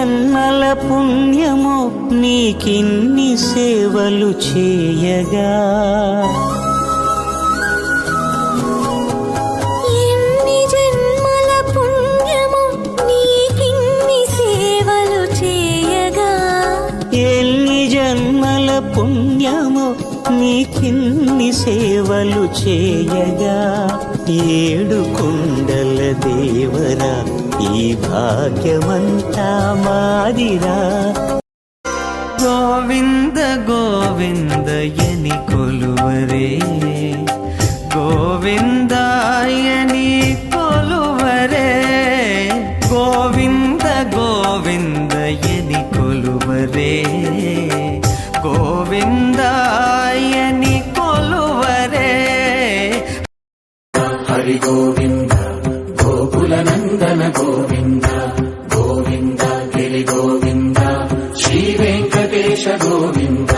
జన్మల పుణ్యము నీకిన్ని సేవలు చేయగా, ఎన్ని జన్మల పుణ్యము నీకిన్ని సేవలు చేయగా, ఎన్ని జన్మల పుణ్యము నీకిన్ని సేవలు చేయగా, ఏడు కొండల దేవరా ఈ భాగ్యమంతా మాదిరా. గోవింద గోవిందయని కొలువరే, గోవిందాయని కొలువరే, గోవింద గోవిందయని కొలువరే, గోవిందాయని కొలువరే. హరి గోవింద గోకుల నందన గోవింద, గోవింద గిరి గోవింద శ్రీ వెంకటేశ గోవింద.